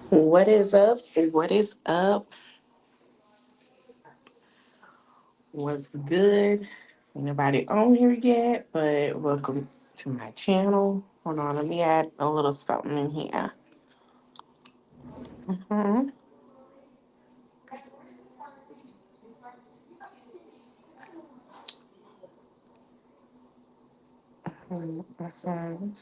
What is up? What is up? What's good? Ain't nobody on here yet, but welcome to my channel. Hold on, let me add a little something in here. Mhm, mhm.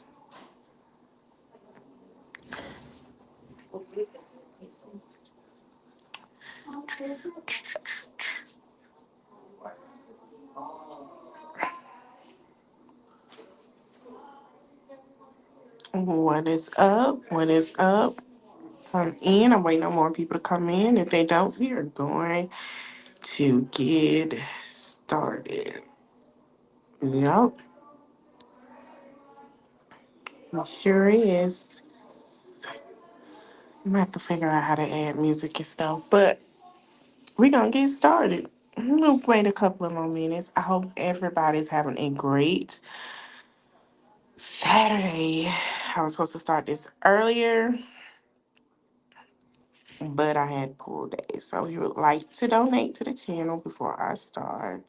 What is up? What is up? Come in. I'm waiting on more people to come in. If they don't, we are going to get started. Yup, it sure is. I'm gonna have to figure out how to add music and stuff, but we're gonna get started. We'll wait a couple of more minutes. I hope everybody's having a great Saturday. I was supposed to start this earlier, but I had pool day. So if you would like to donate to the channel before I start,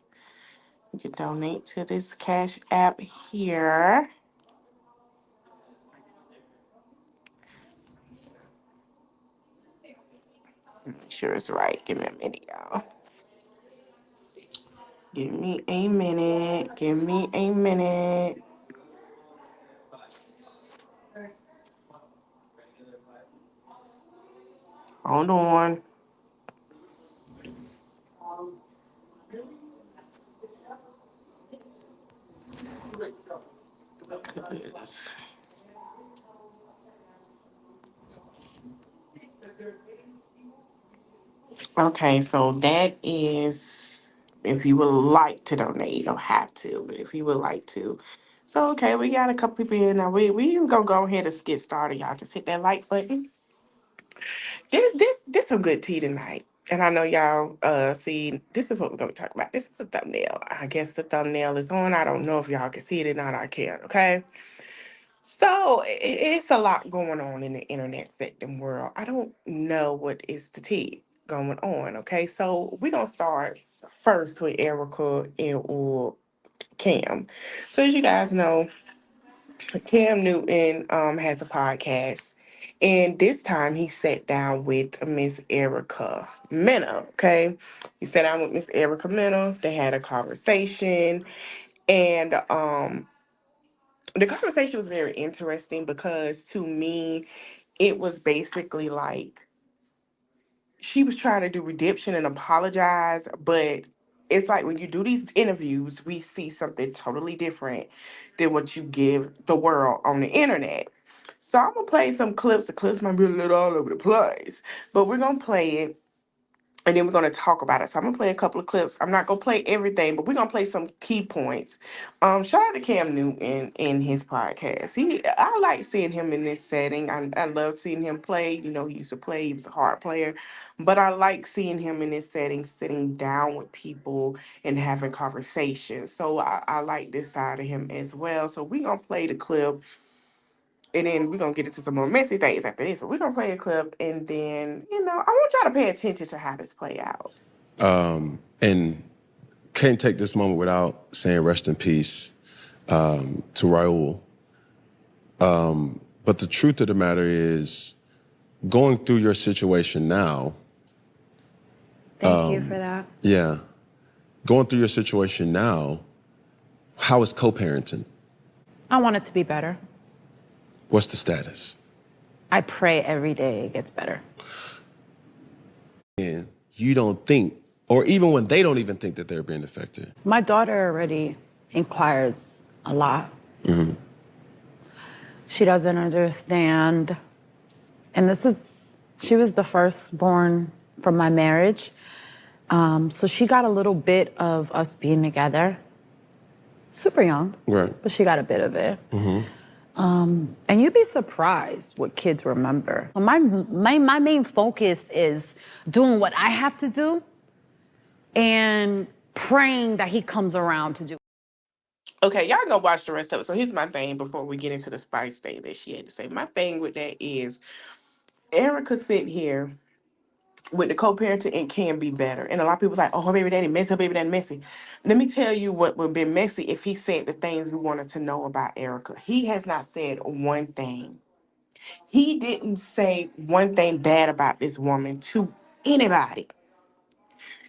you can donate to this Cash App here. Make sure it's right. Give me a minute, y'all. Give me a minute. Give me a minute. Hold on. 'Cause- Okay, so that is if you would like to donate, you don't have to, but if you would like to. So okay, we got a couple people here now. We gonna go ahead and get started. Y'all just hit that like button. This some good tea tonight. And I know y'all see this is what we're gonna talk about. This is a thumbnail. I guess the thumbnail is on. I don't know if y'all can see it or not. I can, okay? So it's a lot going on in the internet sector world. I don't know what is the tea going on. Okay, so we're gonna start first with Erica and or Cam. So as you guys know, Cam Newton has a podcast, and this time he sat down with Miss Erica Mena. Okay, he sat down with Miss Erica Mena. They had a conversation, and the conversation was very interesting because to me, it was basically like she was trying to do redemption and apologize, but it's like when you do these interviews, we see something totally different than what you give the world on the internet. So I'm gonna play some clips. The clips might be a little all over the place, but we're gonna play it and then we're going to talk about it. So I'm going to play a couple of clips. I'm not going to play everything, but we're going to play some key points. Shout out to Cam Newton in his podcast. I like seeing him in this setting. I love seeing him play. You know, he used to play. He was a hard player. But I like seeing him in this setting, sitting down with people and having conversations. So I like this side of him as well. So we're going to play the clip. And then we're gonna get into some more messy things after this. So we're gonna play a clip and then, I want y'all to pay attention to how this play out. And can't take this moment without saying rest in peace to Raul. But the truth of the matter is, going through your situation now, Thank you for that. yeah, going through your situation now, how is co-parenting? I want it to be better. What's the status? I pray every day it gets better. And you don't think, or even when they don't even think that they're being affected. My daughter already inquires a lot. Mm-hmm. She doesn't understand. And she was the firstborn from my marriage. So she got a little bit of us being together. Super young, Right. but she got a bit of it. Mm-hmm. And you'd be surprised what kids remember. My main focus is doing what I have to do and praying that he comes around to do. Okay, y'all go watch the rest of it. So here's my thing before we get into the spice thing that she had to say. My thing with that is Erica sit here with the co-parenting and can be better. And a lot of people like, oh, her baby daddy messy, her baby daddy messy. Let me tell you what would be messy if he said the things we wanted to know about Erica. He has not said one thing. He didn't say one thing bad about this woman to anybody.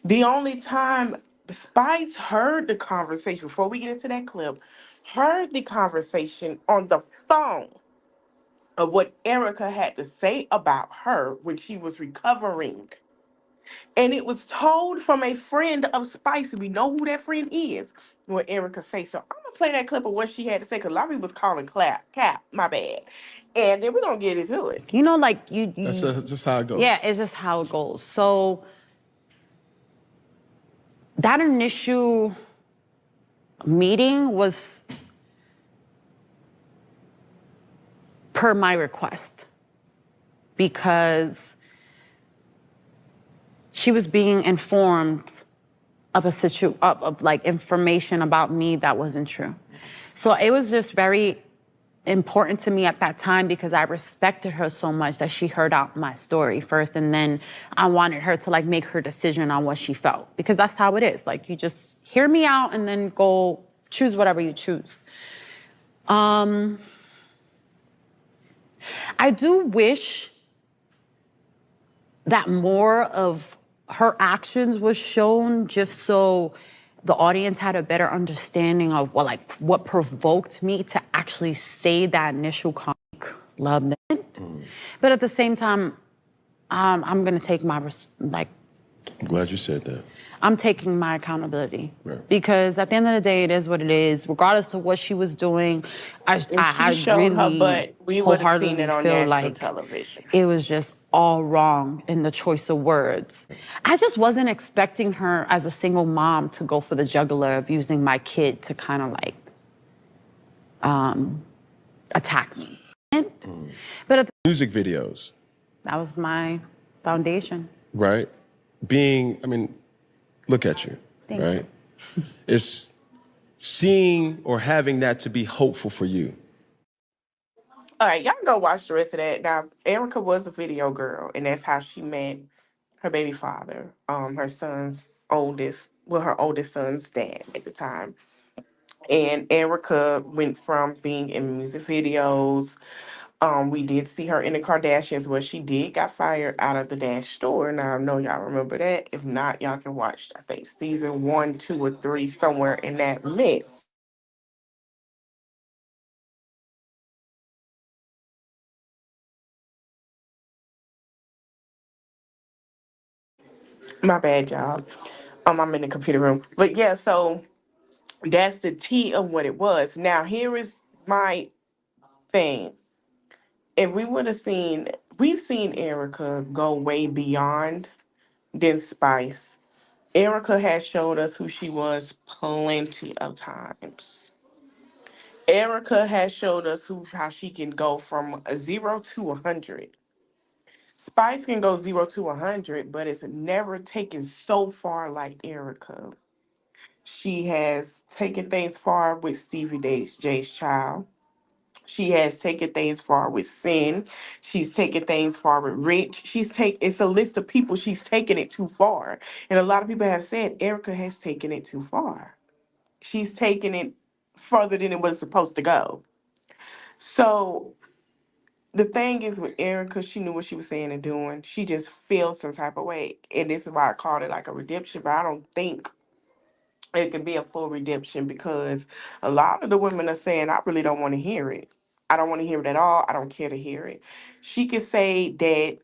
The only time Spice heard the conversation, before we get into that clip, heard the conversation on the phone of what Erica had to say about her when she was recovering. And it was told from a friend of Spice. We know who that friend is. What Erica say. So I'm gonna play that clip of what she had to say because Larry was calling Cap, my bad. And then we're gonna get into it. You know, like That's just how it yeah, goes. it's just how it goes. So that initial meeting was per my request because she was being informed of of like information about me that wasn't true. So it was just very important to me at that time because I respected her so much that she heard out my story first, and then I wanted her to like make her decision on what she felt, because that's how it is. Like, you just hear me out and then go choose whatever you choose. I do wish that more of her actions was shown, just so the audience had a better understanding of what provoked me to actually say that initial comment. Love it. But at the same time, I'm gonna take I'm glad you said that. I'm taking my accountability. Right. Because at the end of the day, it is what it is. Regardless of what she was doing, If she I showed her really butt, we would have seen wholeheartedly it on feel national like television. it was just all wrong in the choice of words. I just wasn't expecting her as a single mom to go for the jugular of using my kid to kind of like attack me. But Music videos, that was my foundation. right? I mean, look at you, Thank you. right? It's seeing or having that to be hopeful for you. All right, y'all go watch the rest of that. Now, Erica was a video girl, and that's how she met her baby father, her son's oldest, well, her oldest son's dad at the time. And Erica went from being in music videos. We did see her in the Kardashians where she did got fired out of the Dash store. Now I know y'all remember that. If not, y'all can watch, I think, season 1, 2, or 3, somewhere in that mix. My bad, y'all. I'm in the computer room. But yeah, so that's the tea of what it was. Now here is my thing. If we would have seen, we've seen Erica go way beyond than Spice. Erica has showed us who she was plenty of times. Erica has showed us how she can go from a 0 to 100. Spice can go 0 to 100, but it's never taken so far like Erica. She has taken things far with Stevie J's Child. She has taken things far with Sin. She's taken things far with Rich. It's a list of people she's taken it too far. And a lot of people have said Erica has taken it too far. She's taken it further than it was supposed to go. So the thing is with Erica, she knew what she was saying and doing. She just feels some type of way. And this is why I called it like a redemption, but I don't think it can be a full redemption because a lot of the women are saying, I really don't want to hear it. I don't want to hear it at all. I don't care to hear it. She could say that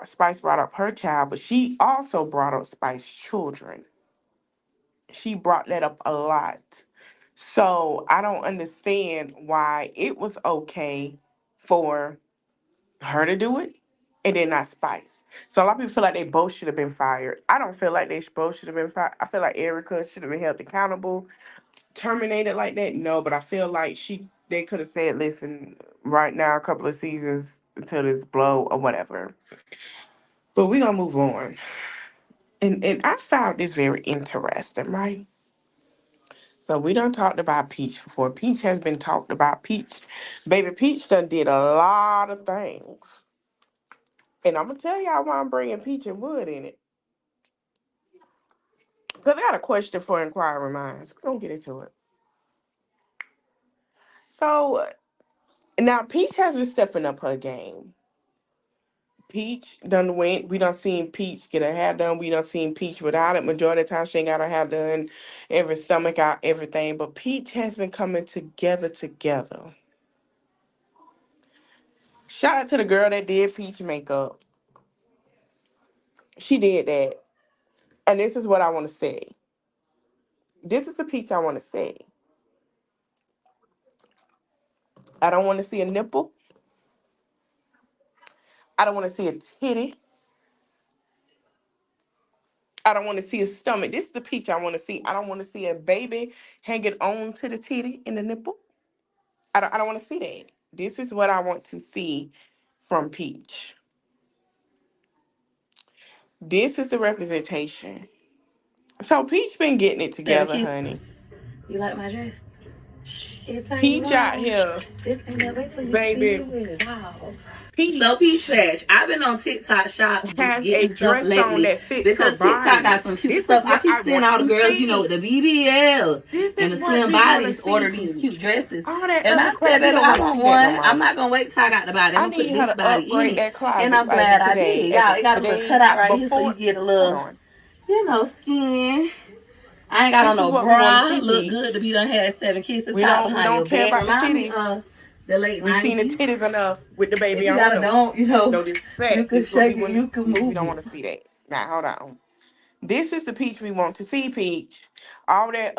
Spice brought up her child, but she also brought up Spice's children. She brought that up a lot. So I don't understand why it was okay for her to do it and then not Spice. So a lot of people feel like they both should have been fired. I don't feel like they both should have been fired. I feel like Erica should have been held accountable. Terminated like that, no, but I feel like they could have said, listen, right now, a couple of seasons until this blow or whatever. But we're gonna move on. And I found this very interesting, right? So we done talked about Peach before. Peach has been talked about. Peach, baby Peach done did a lot of things. And I'm gonna tell y'all why I'm bringing Peach and Wood in it. Because I got a question for inquiring minds. We're gonna get into it. So now Peach has been stepping up her game. Peach done went. We done seen Peach get her hair done. We done seen Peach without it. Majority of the time she ain't got her hair done, every stomach out, everything. But Peach has been coming together. Shout out to the girl that did Peach makeup. She did that. And this is what I want to say. This is the Peach I want to say. I don't want to see a nipple. I don't want to see a titty. I don't want to see a stomach. This is the Peach I want to see. I don't want to see a baby hanging on to the titty and the nipple. I don't want to see that. This is what I want to see from Peach. This is the representation. So Peach been getting it Seven together, Keys, honey. you like my dress? It's ain't Peach out wrong. here, This ain't that way till you see baby. it with it. Wow. Peach So Peach Patch, I've been on TikTok shop just has a getting stuff dress on lately that fits her because TikTok body. got some cute This stuff. is I what keep I seeing want all the to girls, see. with the BBLs This and is the what slim we want to bodies see, order these cute Peach. dresses. All that And other I said, crap, we baby, don't I want to want see that no one. I'm more. not gonna wait till I got the body. I'm I gonna put need her this to body in upgrade it. that And closet I'm as of glad I today. did. As Y'all, of it got a little today, cutout right here so you before, get a hold little, on. skin. I ain't got on This is no what we want to bra. see, Look Peach. good to be done had 7 kisses We tied don't we behind don't your care back. about the Remind me titties. of the late We seen the 90s. titties enough with the If baby you got on a them. don't, No you disrespect. can This is what we shake it, want. you can We move don't it. want to see that. Now hold on. This is the Peach we want to see, Peach. All that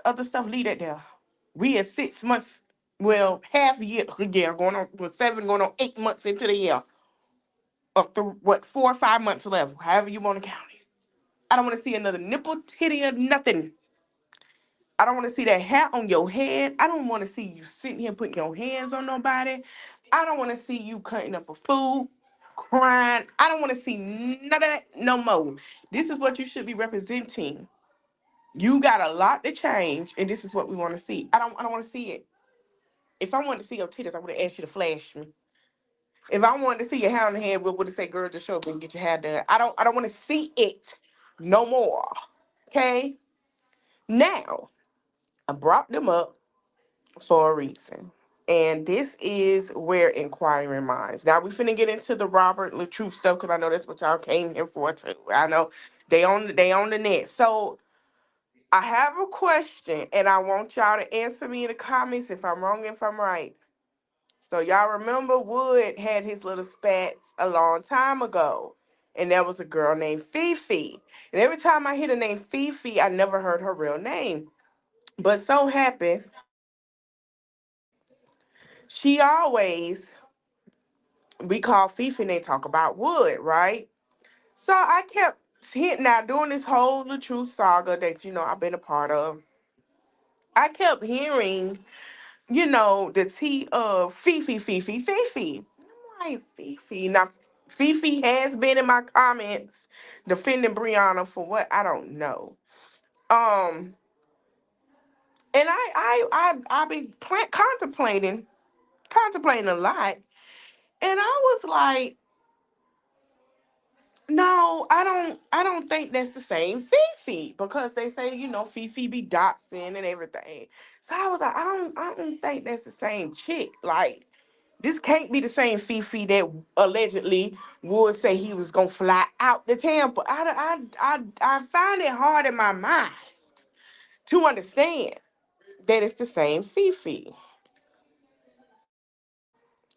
other stuff, leave that there. We are 6 months, well, half a year going on, well, 7 going on 8 months into the year. Of what, 4 or 5 months left, however you want to count it. I don't want to see another nipple, titty, or nothing. I don't want to see that hat on your head. I don't want to see you sitting here putting your hands on nobody. I don't want to see you cutting up a food, crying. I don't want to see none of that no more. This is what you should be representing. You got a lot to change, and this is what we want to see. I don't want to see it. If I wanted to see your titties, I would have asked you to flash me. If I wanted to see your hair on the head, we would have said, "Girl, just show up and get your hair done." I don't want to see it no more. Okay. Now I brought them up for a reason. And this is where inquiring minds. Now we finna get into the Robert LaTrue stuff because I know that's what y'all came here for too. I know they on the net. So I have a question and I want y'all to answer me in the comments if I'm wrong, if I'm right. So y'all remember Wood had his little spats a long time ago. And there was a girl named Fifi. And every time I hear the name Fifi, I never heard her real name. But so happened, she always, we call Fifi and they talk about Wood, right? So I kept hitting, now during this whole the truth saga that I've been a part of, I kept hearing, the T of Fifi, Fifi, Fifi. I'm like, Fifi. Now Fifi has been in my comments defending Brianna for what I don't know. Um, and I be contemplating a lot, and I was like, no, I don't think that's the same Fifi because they say, Fifi be doxing and everything. So I was like, I don't think that's the same chick. Like, this can't be the same Fifi that allegedly would say he was gonna fly out the Tampa. I find it hard in my mind to understand that it's the same Fifi.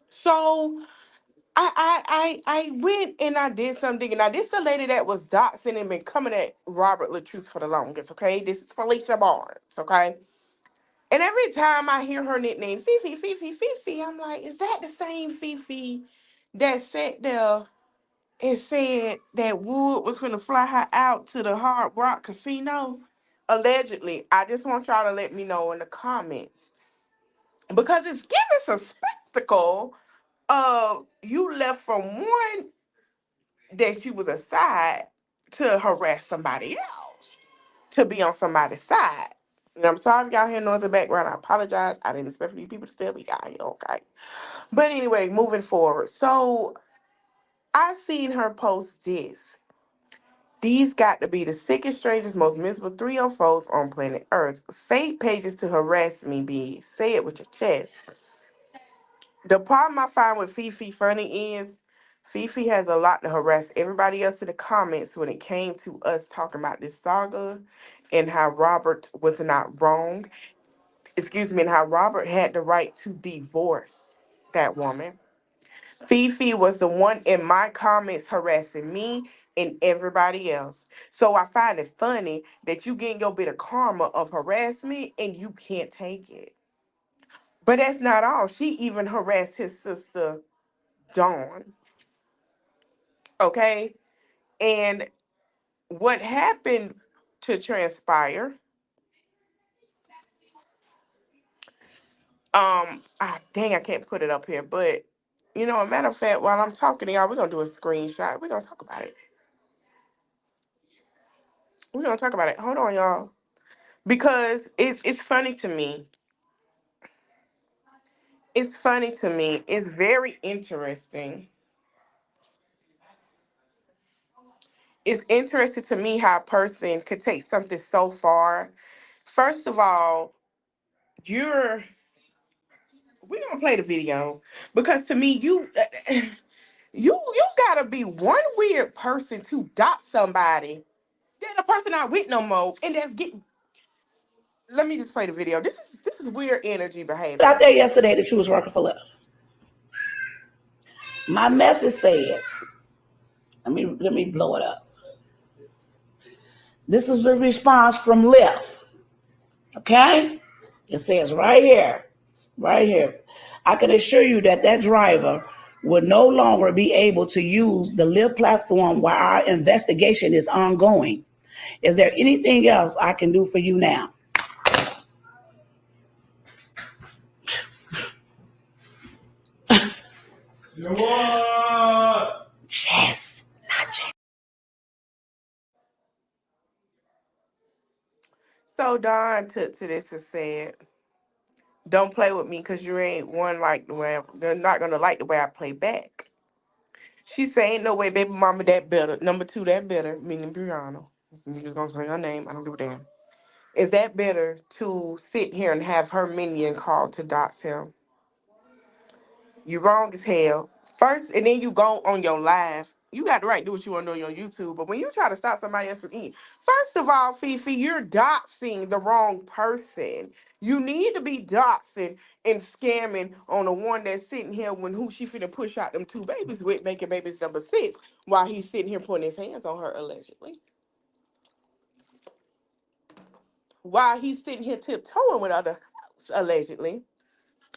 So I went and I did some digging. Now, this the lady that was doxing and been coming at Robert LaTruth for the longest, okay? This is Felicia Barnes, okay? And every time I hear her nickname, Fifi, Fifi, Fifi, I'm like, is that the same Fifi that sat there and said that Wood was going to fly her out to the Hard Rock Casino? Allegedly. I just want y'all to let me know in the comments. Because it's giving us a spectacle of you left from one that you was aside to harass somebody else, to be on somebody's side. And I'm sorry if y'all hear noise in the background. I apologize. I didn't expect for these people to still be out here, okay? But anyway, moving forward. So I seen her post this. These got to be the sickest, strangest, most miserable 304s on planet Earth. Fake pages to harass me, be say it with your chest. The problem I find with Fifi funny is Fifi has a lot to harass everybody else in the comments when it came to us talking about this saga and how Robert was not wrong. Excuse me, and how Robert had the right to divorce that woman. Fifi was the one in my comments harassing me and everybody else. So I find it funny that you getting your bit of karma of harassment and you can't take it. But that's not all. She even harassed his sister Dawn. Okay. And what happened to transpire, dang, I can't put it up here, but a matter of fact, while I'm talking to y'all, we're gonna do a screenshot. We're gonna talk about it. We're gonna talk about it. Hold on, y'all. Because it's funny to me. It's funny to me. It's very interesting. It's interesting to me how a person could take something so far. First of all, you're we're gonna play the video because to me, you gotta be one weird person to dot somebody. Then the person not with no more, and that's getting. Let me just play the video. This is weird energy behavior. Out there yesterday that she was working for Lyft. My message said, let me blow it up. This is the response from Lyft. Okay? It says right here, right here. I can assure you that that driver will no longer be able to use the Lyft platform while our investigation is ongoing. Is there anything else I can do for you now? What? Yes, not yes. So Don took to this and said, "Don't play with me because you ain't one like the way. They're not gonna like the way I play back." She say, "Ain't no way, baby mama that better. Number two, that better, meaning Brianna. You just gonna say her name. I don't give a damn. Is that better to sit here and have her minion call to dox him? You wrong as hell. First, and then you go on your live. You got the right to do what you want to do on your YouTube. But when you try to stop somebody else from eating, first of all, Fifi, you're doxing the wrong person. You need to be doxing and scamming on the one that's sitting here when who she finna push out them two babies with, making babies number six, while he's sitting here putting his hands on her allegedly. While he's sitting here tiptoeing with other allegedly.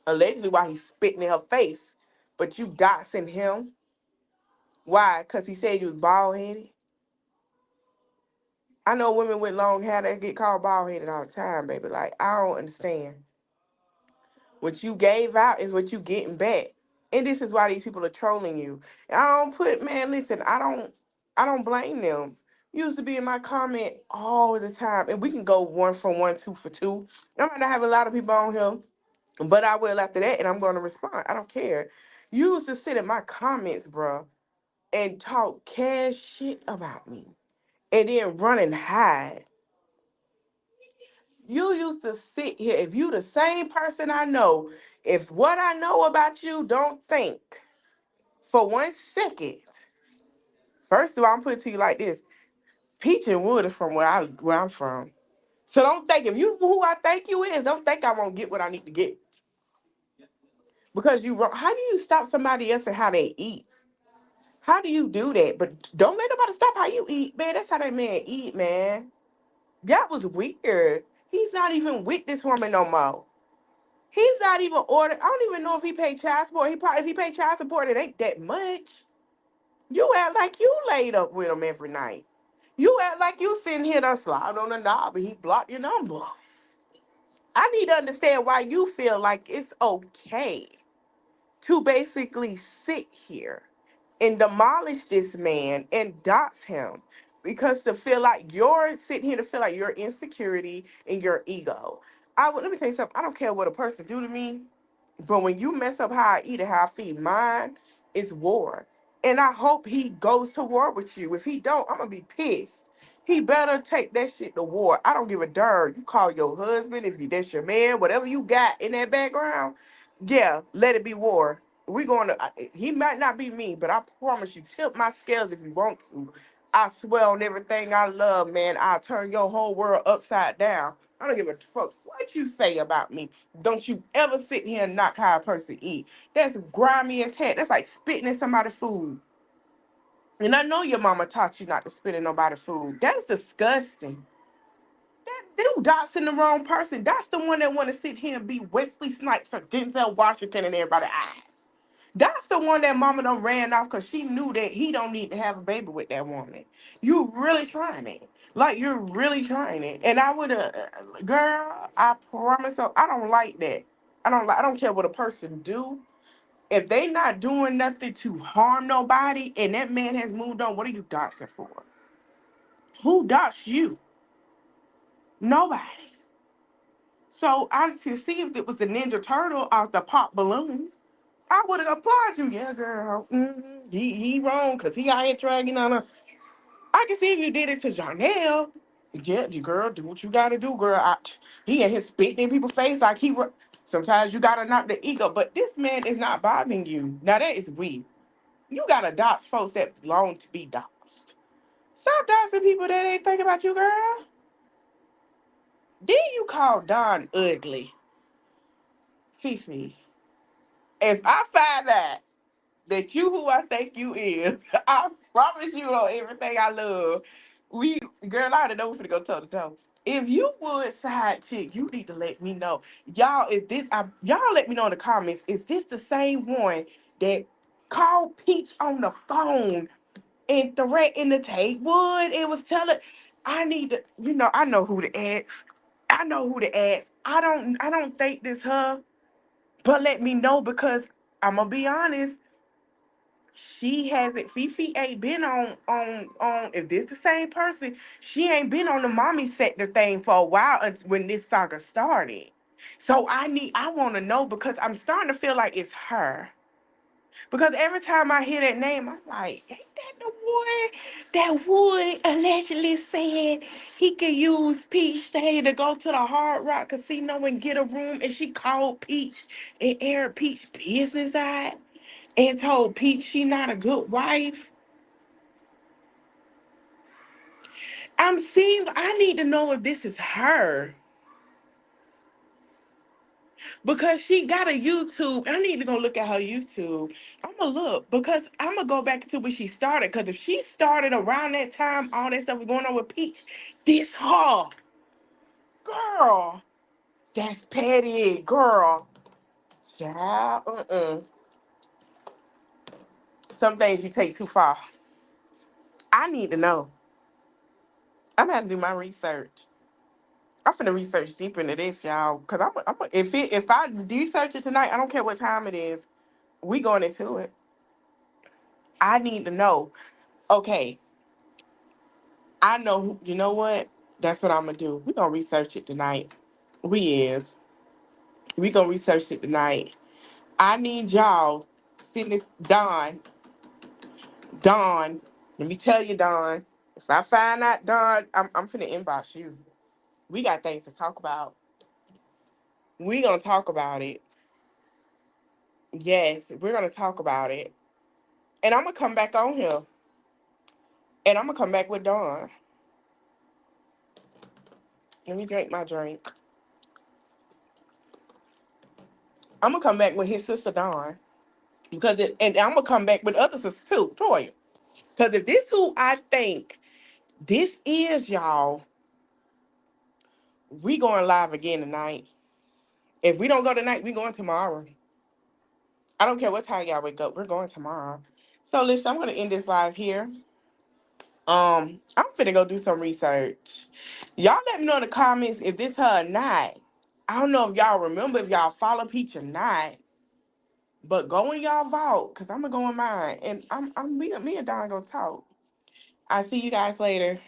Allegedly while he's spitting in her face. But you doxing him. Why? Because he said you was bald headed. I know women with long hair that get called bald headed all the time, baby. Like, I don't understand. What you gave out is what you getting back. And this is why these people are trolling you. I don't put, man, listen, I don't blame them. Used to be in my comment all the time. And we can go one for one, two for two. I might not have a lot of people on here, but I will after that, and I'm going to respond. I don't care. You used to sit in my comments, bruh, and talk cash shit about me and then run and hide. You used to sit here. If you the same person I know, if what I know about you don't think for 1 second, first of all, I'm putting it to you like this. Peach and Wood is from where I'm from. So don't think if you who I think you is, don't think I won't get what I need to get. Because you wrong. How do you stop somebody else and how they eat? How do you do that? But don't let nobody stop how you eat, man. That's how that man eat, man. That was weird. He's not even with this woman no more. He's not even ordered. I don't even know if he paid child support. He probably if he paid child support, it ain't that much. You act like you laid up with him every night. You act like you sitting here done slide on the knob and he blocked your number. I need to understand why you feel like it's okay to basically sit here and demolish this man and dox him. because to feel like you're sitting here to feel like your insecurity and your ego. Let me tell you something. I don't care what a person do to me, but when you mess up how I eat and how I feed mine, it's war. And I hope he goes to war with you. If he don't, I'm gonna be pissed. He better take that shit to war. I don't give a darn. You call your husband, if you that's your man, whatever you got in that background, yeah, let it be war. We going to. He might not be me, but I promise you, tip my scales if you want to. I swear on everything I love, man. I'll turn your whole world upside down. I don't give a fuck what you say about me. Don't you ever sit here and knock how a person eat. That's grimy as heck. That's like spitting in somebody's food. And I know your mama taught you not to spit in nobody's food. That's disgusting. That dude doxing the wrong person. That's the one that want to sit here and be Wesley Snipes or Denzel Washington in everybody's eyes. That's the one that mama done ran off because she knew that he don't need to have a baby with that woman. You really trying it. Like, you're really trying it. And I would have, girl, I promise you, I don't like that. I don't care what a person do. If they not doing nothing to harm nobody and that man has moved on, what are you doxing for? Who doxed you? Nobody. So I to see if it was a Ninja Turtle off the pop balloon, I would have applauded you. Yeah, girl. He wrong because he out here dragging on her. I can see if you did it to Janelle. Yeah, you girl, do what you gotta do, girl. He in his spitting in people's face like sometimes you gotta knock the ego, but this man is not bothering you. Now that is weird. You gotta dox folks that belong to be doxed. Stop doxing people that ain't think about you, girl. Then you call Don ugly. Fifi. If I find out that you who I think you is, I promise you on everything I love. Girl, I already know we finna go toe to toe. If you would side chick, you need to let me know. Y'all, y'all let me know in the comments, is this the same one that called Peach on the phone and threatened to take Wood? It was telling I need to, I know who to ask. I know who to ask. I don't think this her, but let me know because I'm gonna be honest. She hasn't. Fifi ain't been on. If this the same person, she ain't been on the mommy sector thing for a while when this saga started. So I want to know because I'm starting to feel like it's her. Because every time I hear that name, I'm like, ain't that the one that Wood allegedly said he could use Peach Day to go to the Hard Rock Casino and get a room, and she called Peach and aired Peach business out and told Peach she not a good wife. I need to know if this is her. Because she got a YouTube. I need to go look at her YouTube. I'm gonna look because I'm gonna go back to where she started. Because if she started around that time, all that stuff was going on with Peach, this her. Girl, that's petty, girl. Child, some things you take too far. I need to know. I'm gonna have to do my research. I'm finna research deep into this, y'all. Cause if I research it tonight, I don't care what time it is. We going into it. I need to know. Okay, I know. You know what? That's what I'm gonna do. We gonna research it tonight. We is. We gonna research it tonight. I need y'all. Send this Don. Don. Let me tell you, Don. If I find out, Don, I'm finna inbox you. We got things to talk about. We gonna talk about it. Yes, we're gonna talk about it. And I'm gonna come back on here. And I'm gonna come back with Dawn. Let me drink my drink. I'm gonna come back with his sister Dawn. And I'm gonna come back with other sisters too, Toya. Because if this who I think this is, y'all, we going live again tonight. If we don't go tonight, we going tomorrow. I don't care what time y'all wake up, we're going tomorrow. So listen, I'm gonna end this live here. I'm finna go do some research. Y'all let me know in the comments if this her or not. I don't know if y'all remember if y'all follow Peach or not. But go in y'all vault, cause I'm gonna go in mine, and me and Don gonna talk. I'll see you guys later.